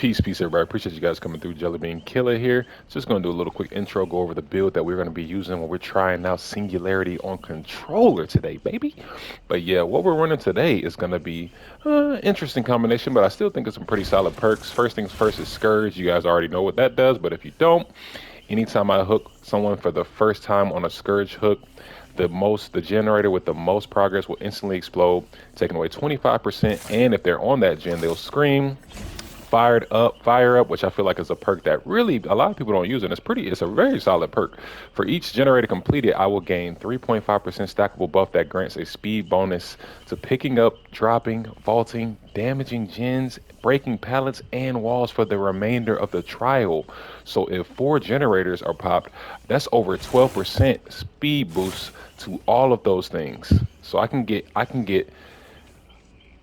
Peace, everybody. Appreciate you guys coming through. Jelly Bean Killer here. Just going to do a little quick intro, go over the build that we're going to be using when we're trying out Singularity on controller today, baby. But yeah, what we're running today is going to be interesting combination, but I still think it's some pretty solid perks. First things first is Scourge. You guys already know what that does, but if you don't, anytime I hook someone for the first time on a Scourge hook, the generator with the most progress will instantly explode, taking away 25%. And if they're on that gen, they'll scream fire up, which I feel like is a perk that really a lot of people don't use, and it's a very solid perk. For each generator completed, I will gain 3.5% stackable buff that grants a speed bonus to picking up, dropping, vaulting, damaging gens, breaking pallets and walls for the remainder of the trial. So if 4 generators are popped, that's over 12% speed boost to all of those things. So I can get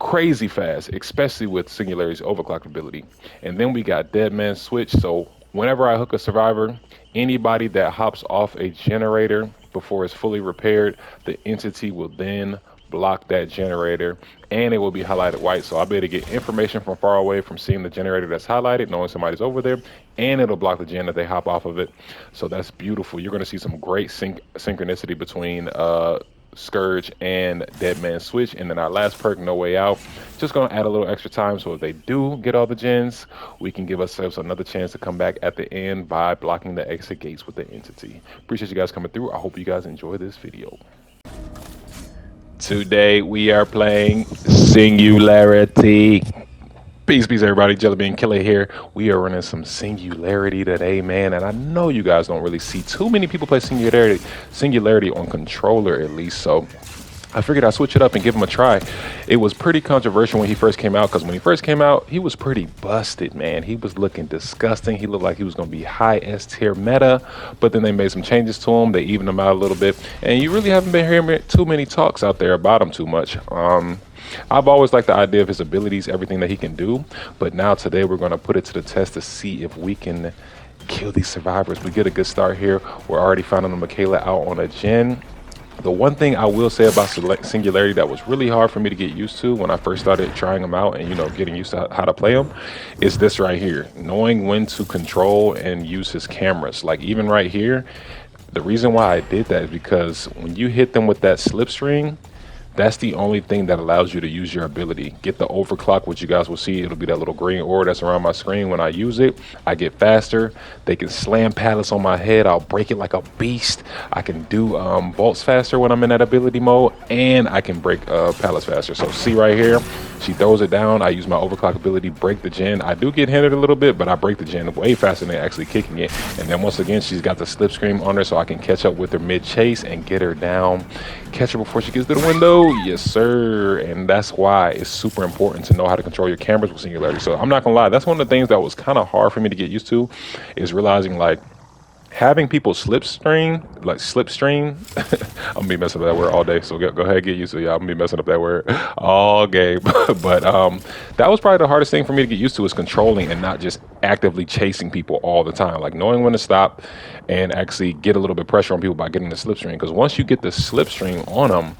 crazy fast, especially with Singularity's overclock ability. And then we got Dead Man Switch. So whenever I hook a survivor, anybody that hops off a generator before it's fully repaired, the entity will then block that generator and it will be highlighted white. So I'll be able to get information from far away from seeing the generator that's highlighted, knowing somebody's over there, and it'll block the gen that they hop off of it. So that's beautiful. You're going to see some great synchronicity between Scourge and Dead Man Switch. And then our last perk, No Way Out, just gonna add a little extra time, so if they do get all the gens, we can give ourselves another chance to come back at the end by blocking the exit gates with the entity. Appreciate you guys coming through. I hope you guys enjoy this video. Today we are playing Singularity. Peace, everybody. Jelly Bean Killer here. We are running some Singularity today, man. And I know you guys don't really see too many people play Singularity on controller, at least. So I figured I'd switch it up and give him a try. It was pretty controversial when he first came out, because when he first came out, he was pretty busted, man. He was looking disgusting. He looked like he was going to be high S tier meta, but then they made some changes to him. They evened him out a little bit, and you really haven't been hearing too many talks out there about him too much. I've always liked the idea of his abilities, everything that he can do, but now today we're going to put it to the test to see if we can kill these survivors. We get a good start here. We're already finding the Michaela out on a gen. The one thing I will say about Singularity that was really hard for me to get used to when I first started trying them out and, getting used to how to play them is this right here. Knowing when to control and use his cameras. Like even right here, the reason why I did that is because when you hit them with that slipstream, that's the only thing that allows you to use your ability. Get the overclock, which you guys will see. It'll be that little green aura that's around my screen. When I use it, I get faster. They can slam pallets on my head. I'll break it like a beast. I can do bolts faster when I'm in that ability mode, and I can break pallets faster. So see right here, she throws it down. I use my overclock ability, break the gen. I do get hindered a little bit, but I break the gen way faster than actually kicking it. And then once again, she's got the slipstream on her, so I can catch up with her mid-chase and get her down. Catch her before she gets to the window. Yes, sir. And that's why it's super important to know how to control your cameras with Singularity. So I'm not gonna lie, that's one of the things that was kind of hard for me to get used to, is realizing like having people slipstream. I'm gonna be messing up that word all day, so go ahead, get used to it. Yeah, I'm gonna be messing up that word all game. But that was probably the hardest thing for me to get used to, is controlling and not just actively chasing people all the time. Like knowing when to stop and actually get a little bit of pressure on people by getting the slipstream. Because once you get the slipstream on them,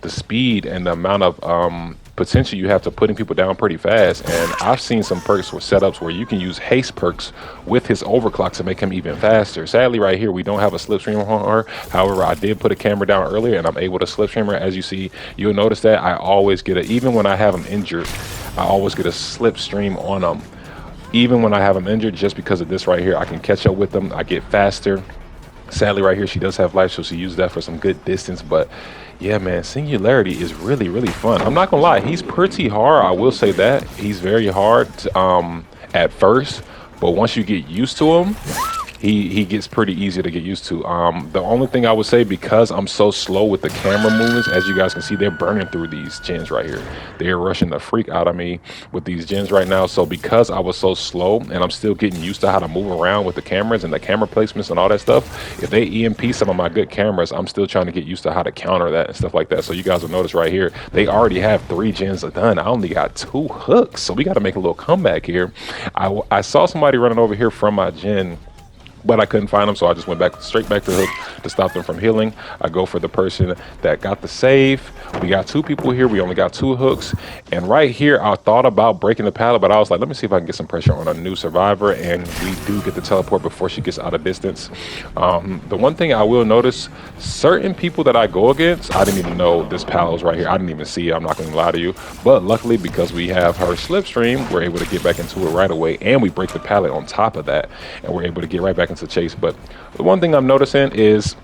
the speed and the amount of potential you have to putting people down pretty fast. And I've seen some perks with setups where you can use haste perks with his overclock to make him even faster. Sadly, right here, we don't have a slipstream on her. However, I did put a camera down earlier and I'm able to slipstream her. As you see, you'll notice that I always get even when I have him injured, I always get a slipstream on them. Even when I have him injured, just because of this right here, I can catch up with them. I get faster. Sadly, right here, she does have life, so she used that for some good distance. But yeah, man, Singularity is really, really fun. I'm not gonna lie, he's pretty hard. I will say that he's very hard at first, but once you get used to him, he gets pretty easy to get used to. The only thing I would say, because I'm so slow with the camera movements, as you guys can see, they're burning through these gens right here. They're rushing the freak out of me with these gens right now. So because I was so slow and I'm still getting used to how to move around with the cameras and the camera placements and all that stuff, if they EMP some of my good cameras, I'm still trying to get used to how to counter that and stuff like that. So you guys will notice right here, they already have 3 gens done. I only got 2 hooks. So we got to make a little comeback here. I saw somebody running over here from my gen but I couldn't find them, so I just went back straight back to the hook to stop them from healing. I go for the person that got the save. We got two people here. We only got two hooks, and right here I thought about breaking the pallet, but I was like, let me see if I can get some pressure on a new survivor, and we do get the teleport before she gets out of distance. The one thing I will notice, certain people that I go against, I didn't even know this pallet was right here. I didn't even see it. I'm not going to lie to you, but luckily because we have her slipstream, we're able to get back into it right away, and we break the pallet on top of that, and we're able to get right back into chase. But the one thing I'm noticing is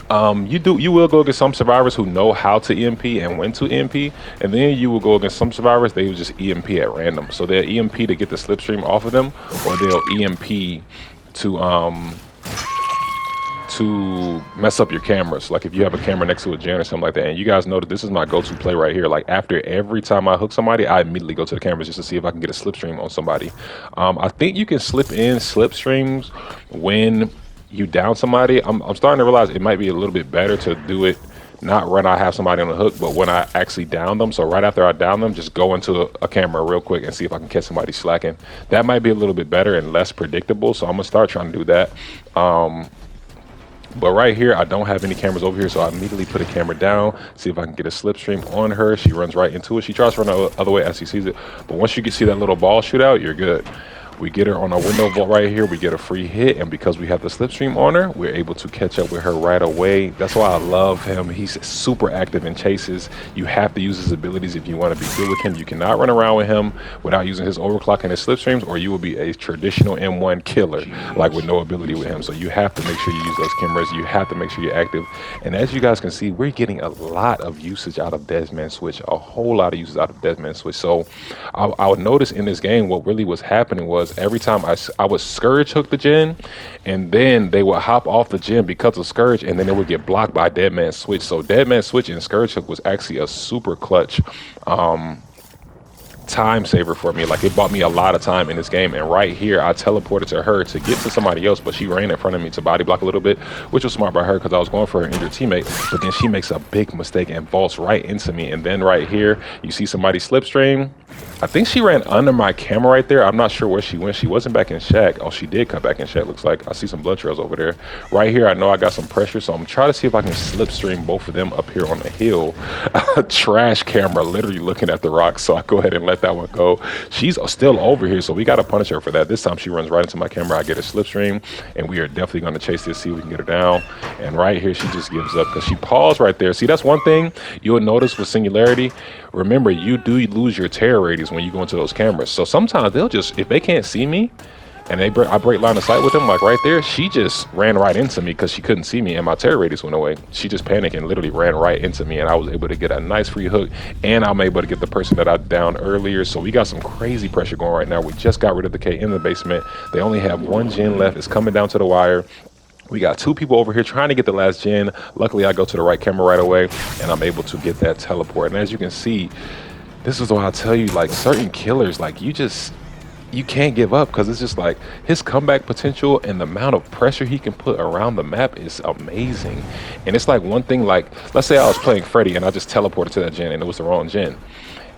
you will go against some survivors who know how to EMP and when to EMP, and then you will go against some survivors, they will just EMP at random. So they'll EMP to get the slipstream off of them, or they'll EMP to mess up your cameras. Like if you have a camera next to a gen or something like that, and you guys know that this is my go-to play right here. Like after every time I hook somebody, I immediately go to the cameras just to see if I can get a slipstream on somebody. I think you can slip in slipstreams when you down somebody. I'm starting to realize it might be a little bit better to do it not when I have somebody on the hook, but when I actually down them. So right after I down them, just go into a camera real quick and see if I can catch somebody slacking. That might be a little bit better and less predictable, so I'm gonna start trying to do that. But right here, I don't have any cameras over here, so I immediately put a camera down, see if I can get a slipstream on her. She runs right into it. She tries to run the other way as she sees it, but once you can see that little ball shoot out, you're good. We get her on our window vault right here. We get a free hit, and because we have the slipstream on her, we're able to catch up with her right away. That's why I love him. He's super active in chases. You have to use his abilities if you want to be good with him. You cannot run around with him without using his overclock and his slipstreams, or you will be a traditional M1 killer, like with no ability with him. So you have to make sure you use those cameras. You have to make sure you're active. And as you guys can see, we're getting a lot of usage out of Deadman Switch, a whole lot of usage out of Deadman Switch. So I would notice in this game, what really was happening was every time I would Scourge hook the gen, and then they would hop off the gen because of Scourge, and then they would get blocked by Deadman Switch. So Deadman Switch and Scourge hook was actually a super clutch time saver for me. Like it bought me a lot of time in this game. And right here I teleported to her to get to somebody else, but she ran in front of me to body block a little bit, which was smart by her because I was going for an injured teammate. But then she makes a big mistake and vaults right into me. And then right here you see somebody slipstream. I think she ran under my camera right there. I'm not sure where she went. She wasn't back in Shack. Oh, she did come back in Shack, looks like. I see some blood trails over there. Right here I know I got some pressure, so I'm trying to see if I can slipstream both of them up here on the hill. A trash camera literally looking at the rocks, so I go ahead and let that one go. She's still over here, so we got to punish her for that. This time she runs right into my camera. I get a slipstream, and we are definitely going to chase this, see if we can get her down. And right here she just gives up because she paused right there. See, that's one thing you'll notice with Singularity. Remember, you do lose your terror radius when you go into those cameras. So sometimes they'll just, if they can't see me and I break line of sight with them, like right there, she just ran right into me because she couldn't see me and my terror radius went away. She just panicked and literally ran right into me, and I was able to get a nice free hook, and I'm able to get the person that I downed earlier. So we got some crazy pressure going right now. We just got rid of the K in the basement. They only have one gen left. It's coming down to the wire. We got two people over here trying to get the last gen. Luckily, I go to the right camera right away, and I'm able to get that teleport. And as you can see, this is what I tell you, like certain killers, like you can't give up, because it's just like his comeback potential and the amount of pressure he can put around the map is amazing. And it's like one thing, like let's say I was playing Freddy and I just teleported to that gen and it was the wrong gen.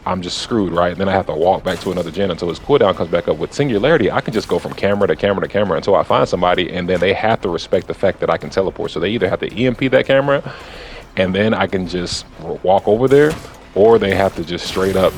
I'm just screwed, right? Then I have to walk back to another gen until his cooldown comes back up. With Singularity, I can just go from camera to camera to camera until I find somebody, and then they have to respect the fact that I can teleport. So they either have to EMP that camera, and then I can just walk over there, or they have to just straight up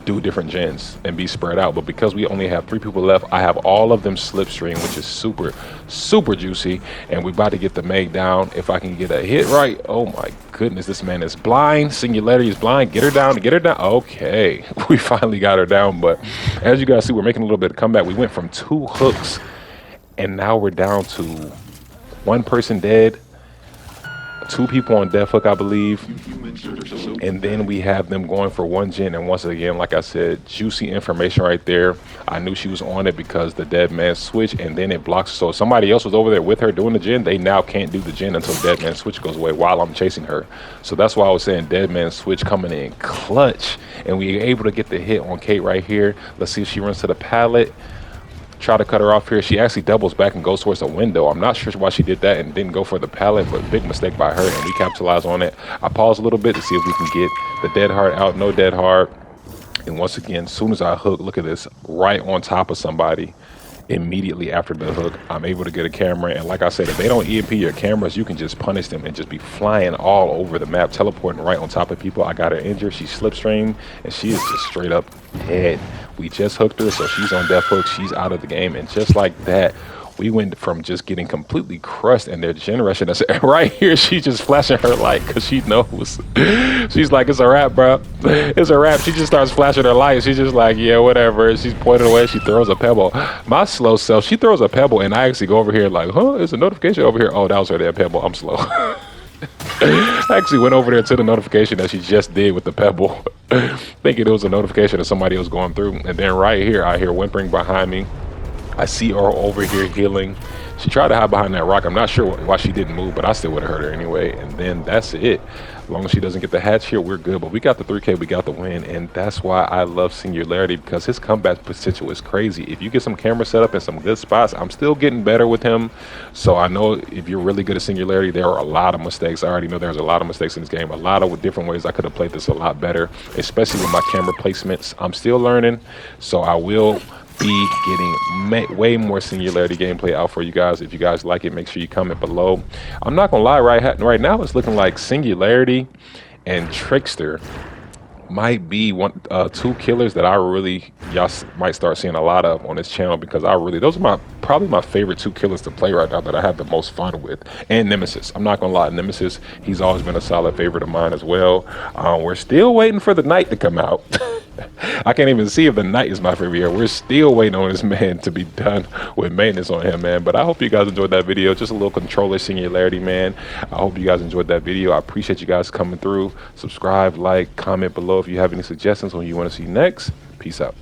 do different gens and be spread out. But because we only have 3 people left, I have all of them slipstream, which is super juicy, and we're about to get the Meg down. If I can get a hit right, oh my goodness, this man is blind. Singularity is blind. Get her down. Okay, we finally got her down. But as you guys see, we're making a little bit of comeback. We went from 2 hooks, and now we're down to 1 person dead, 2 people on death hook, I believe, and then we have them going for 1 gen. And once again, like I said, juicy information right there. I knew she was on it because the dead man switch, and then it blocks. So if somebody else was over there with her doing the gen, they now can't do the gen until dead man switch goes away while I'm chasing her. So that's why I was saying dead man switch coming in clutch, and we were able to get the hit on Kate right here. Let's see if she runs to the pallet. Try to cut her off here. She actually doubles back and goes towards the window. I'm not sure why she did that and didn't go for the pallet, but big mistake by her, and we capitalize on it. I pause a little bit to see if we can get the dead heart out. No dead heart. And once again, as soon as I hook, look at this, right on top of somebody. immediately after the hook, I'm able to get a camera. And like I said, if they don't EMP your cameras, you can just punish them and just be flying all over the map, teleporting right on top of people. I got her injured. She slipstreamed, and she is just straight up dead. We just hooked her, so she's on death hook. She's out of the game. And just like that, we went from just getting completely crushed and their generation that's right here. She just flashing her light because she knows. She's like, it's a wrap, bro. It's a wrap. She just starts flashing her light. She's just like, yeah, whatever. She's pointing away. She throws a pebble. My slow self, she throws a pebble, and I actually go over here like, huh, there's a notification over here. Oh, that was her damn pebble. I'm slow. I actually went over there to the notification that she just did with the pebble, thinking it was a notification that somebody was going through. And then right here, I hear whimpering behind me. I see her over here healing. She tried to hide behind that rock. I'm not sure why she didn't move, but I still would have hurt her anyway. And then that's it. As long as she doesn't get the hatch here, we're good. But we got the 3K, we got the win. And that's why I love Singularity, because his comeback potential is crazy. If you get some camera set up in some good spots, I'm still getting better with him. So I know if you're really good at Singularity, there are a lot of mistakes. I already know there's a lot of mistakes in this game. A lot of different ways I could have played this a lot better, especially with my camera placements. I'm still learning. So I will be getting way more Singularity gameplay out for you guys. If you guys like it, make sure you comment below. I'm not gonna lie, right now it's looking like Singularity and Trickster might be two killers that y'all might start seeing a lot of on this channel, because those are probably my favorite two killers to play right now, that I have the most fun with. And Nemesis, I'm not gonna lie, Nemesis, he's always been a solid favorite of mine as well. We're still waiting for the Knight to come out. I can't even see if the Knight is my favorite here. We're still waiting on this man to be done with maintenance on him, man. But I hope you guys enjoyed that video. Just a little controller Singularity, man. I hope you guys enjoyed that video. I appreciate you guys coming through. Subscribe, like, comment below if you have any suggestions on what you want to see next. Peace out.